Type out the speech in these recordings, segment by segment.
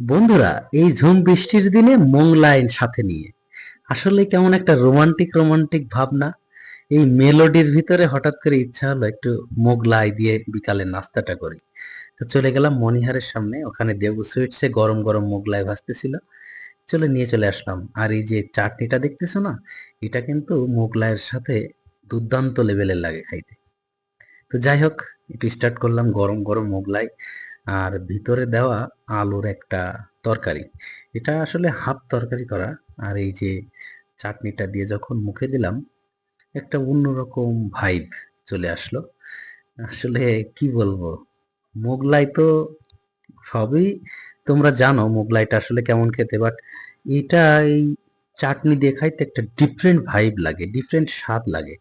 বন্ধুরা, এই ঝুম বৃষ্টির দিনে মোংলাইন সাথে নিয়ে আসলে কেমন একটা রোমান্টিক রোমান্টিক ভাবনা। এই মেলোডির ভিতরে হঠাৎ করে ইচ্ছা হলো একটু মোগলাই দিয়ে বিকালে নাস্তাটা করি। তো চলে গেলাম মনিহারের সামনে, ওখানে দেবু সুইটসে গরম গরম মোগলাই ভাজতেছিল। নিয়ে চলে আসলাম। আর এই যে চাটনিটা দেখতেছো না, এটা কিন্তু মোগলাইয়ের সাথে দুর্দান্ত লেভেলের লাগে খাইতে। তো যাই হোক, একটু স্টার্ট করলাম গরম গরম মোগলাই আর ভিতরে দেওয়া আলুর একটা তরকারি। এটা আসলে হাফ তরকারি করা। আর এই যে চাটনিটা দিয়ে যখন মুখে দিলাম, একটা অন্যরকম ভাইব চলে আসলো। আসলে কি বলবো, মোগলাই তো সবই তোমরা জানো মোগলাইটা আসলে কেমন খেতে, বাট এটা এই চাটনি দিয়ে খাইতে একটা ডিফারেন্ট ভাইব লাগে, ডিফারেন্ট স্বাদ লাগে।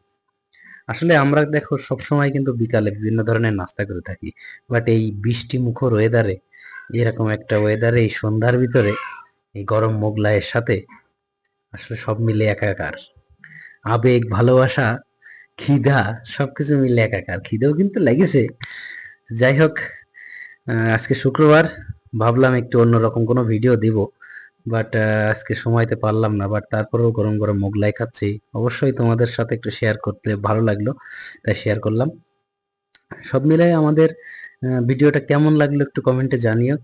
আসলে আমরা দেখো সবসময় কিন্তু বিকালে বিভিন্ন ধরনের নাস্তা করে থাকি, বাট এই বৃষ্টি মুখর ওয়েদারে, এরকম একটা ওয়েদারে এই সন্ধ্যার ভিতরে এই গরম মোগলাইয়ের সাথে আসলে সব মিলে একাকার। আবেগ, ভালোবাসা, খিদা, সবকিছু মিলে একাকার। খিদেও কিন্তু লেগেছে। যাই হোক, আজকে শুক্রবার, ভাবলাম একটু অন্যরকম কোনো ভিডিও দিব, বাট আজকে সময়তে পারলাম না। বাট তারপরেও গরম গরম মোগলাই খাচ্ছি, অবশ্যই তোমাদের সাথে একটু শেয়ার করতে ভালো লাগলো, তাই শেয়ার করলাম। সব মিলাই আমাদের ভিডিওটা কেমন লাগলো একটু কমেন্টে জানিও,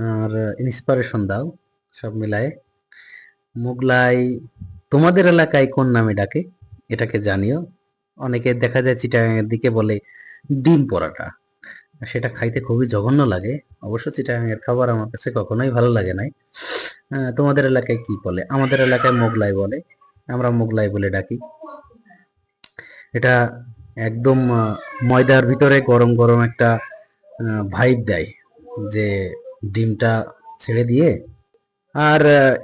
আর ইন্সপিরেশন দাও। সব মিলায়ে মোগলাই তোমাদের এলাকায় কোন নামে ডাকে এটাকে জানিও। অনেকে দেখা যায় চিটাগাংয়ের দিকে বলে ডিম পরাটা, সেটা খাইতে খুবই জঘন্য লাগে। অবশ্য চিটাগাংয়ের খাবার আমার কাছে কখনোই ভালো লাগে নাই। তোমাদের এলাকায় কি বলে? আমাদের এলাকায় মোগলাই বলে, আমরা মোগলাই বলে ডাকি। এটা একদম ময়দার ভিতরে গরম গরম একটা ভাইব দেয়, যে ডিমটা ছেড়ে দিয়ে। আর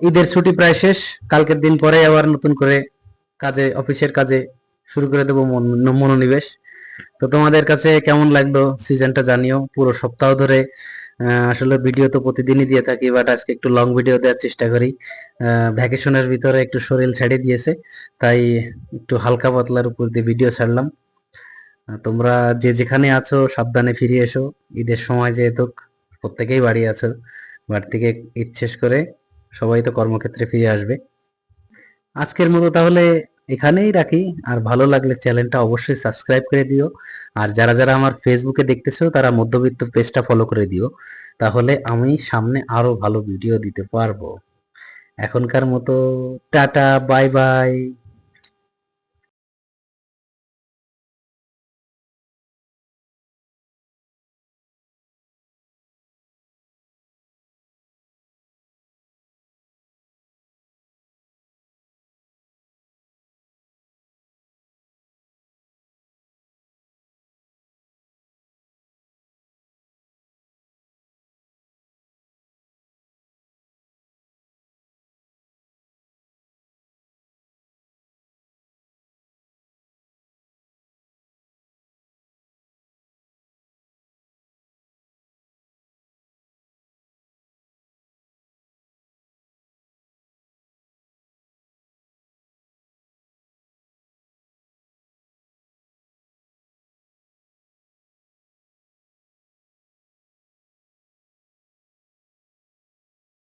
ঈদের ছুটি প্রায় শেষ, কালকের দিন পরে আবার নতুন করে কাজে, অফিসের কাজে শুরু করে দেবো মনোনিবেশ। তো তোমাদের কাছে কেমন লাগলো সিজনটা জানিও। পুরো সপ্তাহ ধরে আসলে ভিডিও তো প্রতিদিনই দিয়ে থাকি, বাট আজকে একটু লং ভিডিও দেওয়ার চেষ্টা করি। ভ্যাকেশনের ভিতরে একটু শরীর ছেড়ে দিয়েছে, তাই একটু হালকা পাতলার উপর দিয়ে ভিডিও ছাড়লাম। তোমরা যে যেখানে আছো সাবধানে ফিরে এসো। ঈদের সময় যেহেতু প্রত্যেকেই বাড়ি আছো, বাড়ি থেকে ঈদ শেষ করে সবাই তো কর্মক্ষেত্রে ফিরে আসবে। আজকের মতো তাহলে এখানেই রাখি। আর ভালো লাগলে চ্যানেলটা অবশ্যই সাবস্ক্রাইব করে দিও। আর যারা যারা আমার ফেসবুকে দেখতেছো তারা মধ্যবিত্ত পেজটা ফলো করে দিও, তাহলে আমি সামনে আরো ভালো ভিডিও দিতে পারবো। এখনকার মতো টাটা, বাই বাই।